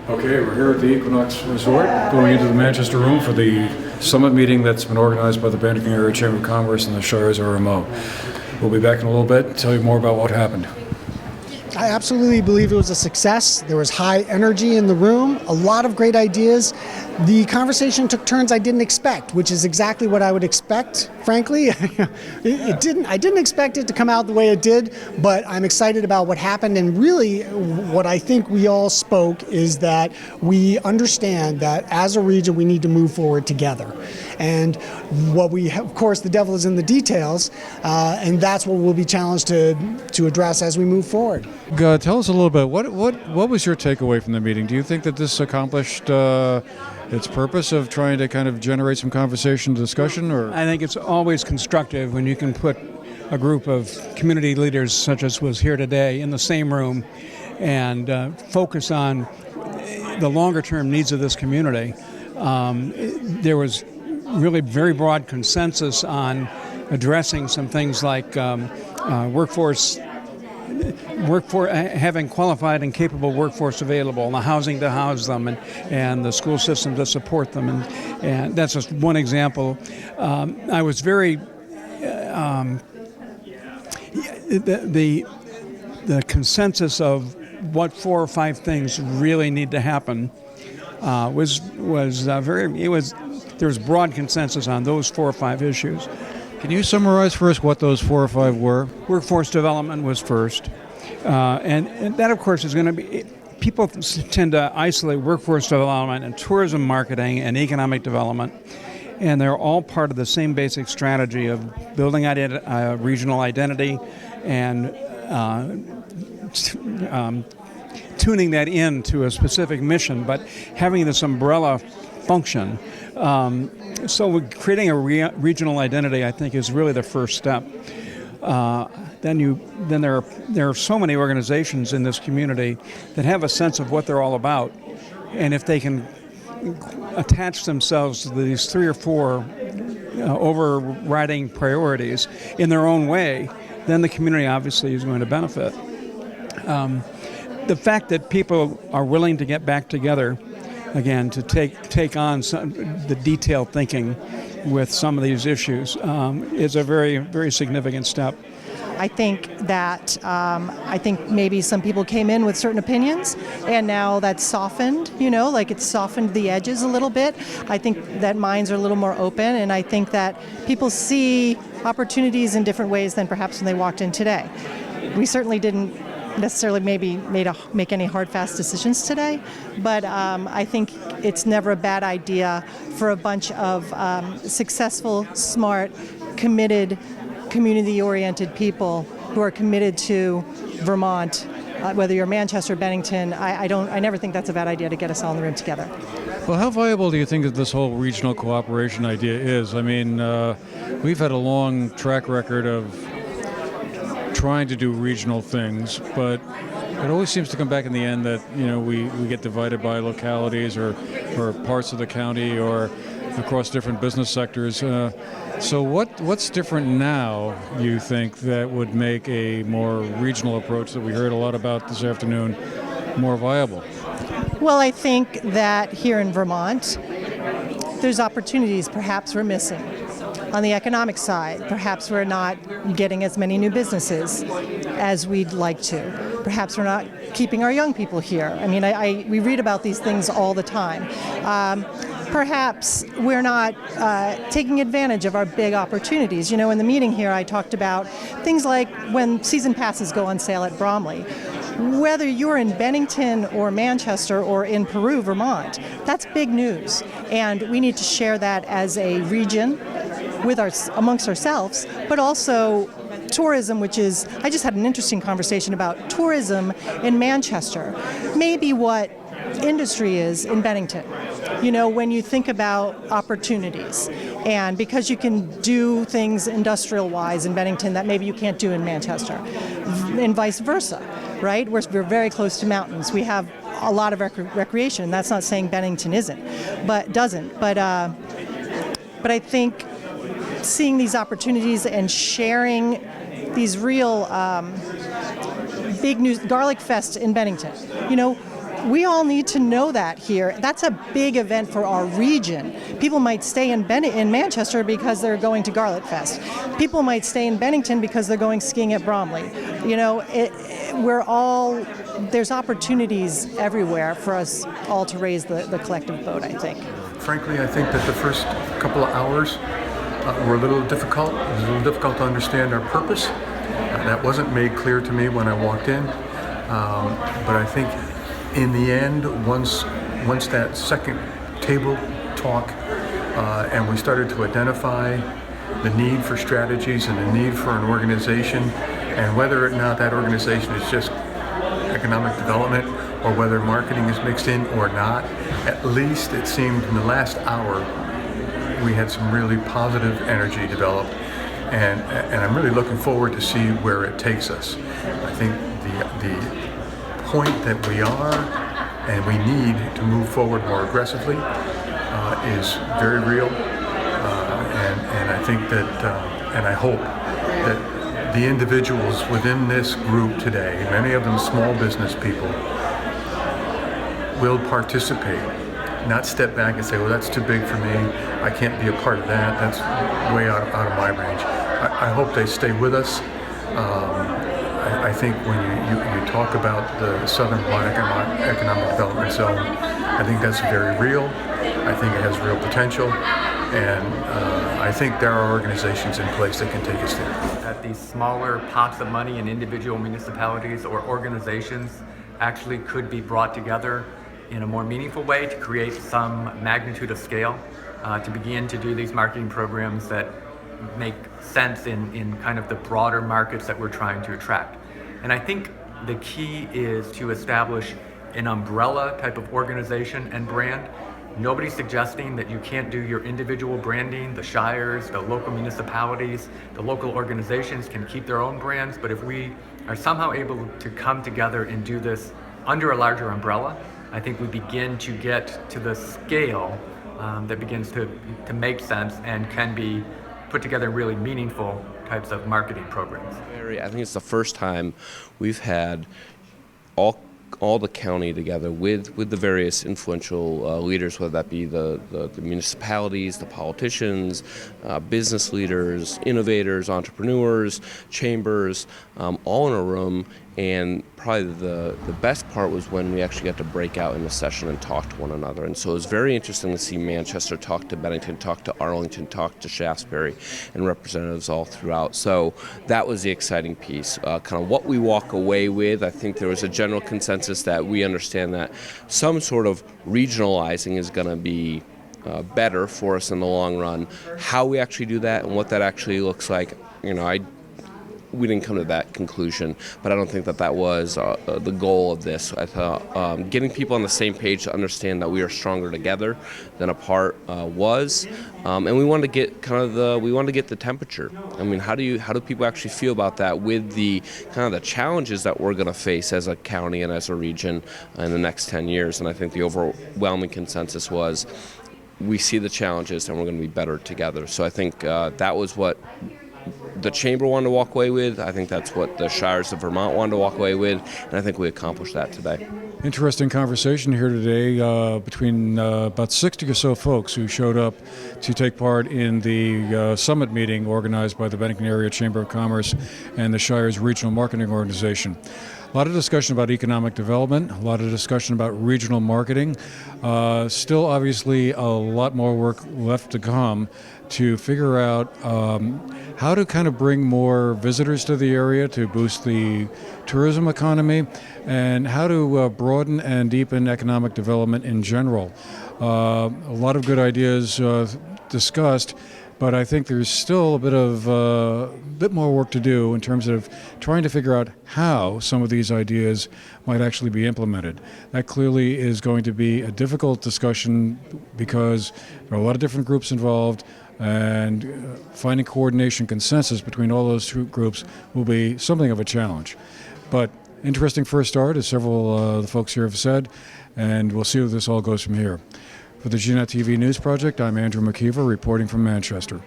Okay, we're here at the Equinox Resort, going into the Manchester room for the summit meeting that's been organized by the Bennington Area Chamber of Commerce and the Shire's RMO. We'll be back in a little bit to tell you more about what happened. I absolutely believe it was a success. There was high energy in the room, a lot of great ideas. The conversation took turns I didn't expect, which is exactly what I would expect, frankly. I didn't expect it to come out the way it did, but I'm excited about what happened. And really, what I think we all spoke is that we understand that as a region, we need to move forward together. And what we have, of course, the devil is in the details, and that's what we'll be challenged to address as we move forward. Tell us a little bit, what was your takeaway from the meeting? Do you think that this accomplished its purpose of trying to kind of generate some conversation, discussion? Or I think it's always constructive when you can put a group of community leaders such as was here today in the same room and focus on the longer term needs of this community. There was really very broad consensus on addressing some things like having qualified and capable workforce available, and the housing to house them, and the school system to support them, and that's just one example. I was very the consensus of what 4 or 5 things really need to happen there was broad consensus on those 4 or 5 issues. can you summarize for us what those 4 or 5 were? Workforce development was first. And that, of course, is going to be, people tend to isolate workforce development and tourism marketing and economic development, and they're all part of the same basic strategy of building regional identity and tuning that into a specific mission, but having this umbrella function. So creating a regional identity, I think, is really the first step. Then there are so many organizations in this community that have a sense of what they're all about, and if they can attach themselves to these 3 or 4 overriding priorities in their own way, then the community obviously is going to benefit. The fact that people are willing to get back together again to take on the detailed thinking with some of these issues is a very, very significant step. I think that maybe some people came in with certain opinions, and now that's softened, like it's softened the edges a little bit. I think that minds are a little more open, and I think that people see opportunities in different ways than perhaps when they walked in today. We certainly didn't necessarily maybe make any hard, fast decisions today, but I think it's never a bad idea for a bunch of successful, smart, committed, community-oriented people who are committed to Vermont, whether you're Manchester or Bennington. I never think that's a bad idea to get us all in the room together. Well, how viable do you think that this whole regional cooperation idea is? I mean, we've had a long track record of trying to do regional things, but it always seems to come back in the end that we get divided by localities or parts of the county or across different business sectors. So what's different now, you think, that would make a more regional approach that we heard a lot about this afternoon more viable? Well, I think that here in Vermont, there's opportunities perhaps we're missing. On the economic side, perhaps we're not getting as many new businesses as we'd like to. Perhaps we're not keeping our young people here. I mean, we read about these things all the time. Perhaps we're not taking advantage of our big opportunities. In the meeting here, I talked about things like when season passes go on sale at Bromley. Whether you're in Bennington or Manchester or in Peru, Vermont, that's big news. And we need to share that as a region amongst ourselves, but also tourism, which is, I just had an interesting conversation about tourism in Manchester, maybe what industry is in Bennington. When you think about opportunities, and because you can do things industrial-wise in Bennington that maybe you can't do in Manchester, and vice versa, right? We're very close to mountains. We have a lot of recreation, and that's not saying Bennington doesn't. But I think seeing these opportunities and sharing these real big news, Garlic Fest in Bennington, we all need to know that here. That's a big event for our region. People might stay in Manchester because they're going to Garlic Fest. People might stay in Bennington because they're going skiing at Bromley. You know, there's opportunities everywhere for us all to raise the collective boat, I think. Frankly, I think that the first couple of hours were a little difficult. It was a little difficult to understand our purpose. That wasn't made clear to me when I walked in. But I think in the end, once that second table talk and we started to identify the need for strategies and the need for an organization, and whether or not that organization is just economic development or whether marketing is mixed in or not, at least it seemed in the last hour we had some really positive energy developed, and I'm really looking forward to see where it takes us. I think the point that we are and we need to move forward more aggressively is very real, and I think that and I hope that the individuals within this group today, many of them small business people, will participate, not step back and say, well, that's too big for me, I can't be a part of that, that's way out of my range. I hope they stay with us. I think when you talk about the Southern Vermont Economic Development Zone, I think that's very real. I think it has real potential, and I think there are organizations in place that can take us there. That these smaller pots of money in individual municipalities or organizations actually could be brought together in a more meaningful way to create some magnitude of scale, to begin to do these marketing programs that make sense in kind of the broader markets that we're trying to attract. And I think the key is to establish an umbrella type of organization and brand. Nobody's suggesting that you can't do your individual branding. The shires, the local municipalities, the local organizations can keep their own brands, but if we are somehow able to come together and do this under a larger umbrella, I think we begin to get to the scale that begins to make sense and can be put together really meaningful types of marketing programs. I think it's the first time we've had all the county together with the various influential leaders, whether that be the municipalities, the politicians, business leaders, innovators, entrepreneurs, chambers, all in a room. And probably the best part was when we actually got to break out in a session and talk to one another. And so it was very interesting to see Manchester talk to Bennington, talk to Arlington, talk to Shaftesbury, and representatives all throughout. So that was the exciting piece. Kind of what we walk away with, I think there was a general consensus that we understand that some sort of regionalizing is going to be better for us in the long run. How we actually do that and what that actually looks like, we didn't come to that conclusion, but I don't think that was the goal of this. I thought getting people on the same page to understand that we are stronger together than apart was, and we wanted to get the temperature. I mean, how do people actually feel about that with the kind of the challenges that we're going to face as a county and as a region in the next 10 years? And I think the overwhelming consensus was we see the challenges and we're going to be better together. So I think that was what the Chamber wanted to walk away with. I think that's what the Shires of Vermont wanted to walk away with, and I think we accomplished that today. Interesting conversation here today between about 60 or so folks who showed up to take part in the summit meeting organized by the Bennington Area Chamber of Commerce and the Shire's Regional Marketing Organization. A lot of discussion about economic development, a lot of discussion about regional marketing. Still, obviously, a lot more work left to come to figure out how to kind of bring more visitors to the area to boost the tourism economy, and how to broaden and deepen economic development in general. A lot of good ideas discussed, but I think there's still a bit more work to do in terms of trying to figure out how some of these ideas might actually be implemented. That clearly is going to be a difficult discussion because there are a lot of different groups involved, and finding coordination consensus between all those two groups will be something of a challenge. But interesting first start, as several of the folks here have said, and we'll see where this all goes from here. For the GNAT TV News Project, I'm Andrew McKeever reporting from Manchester.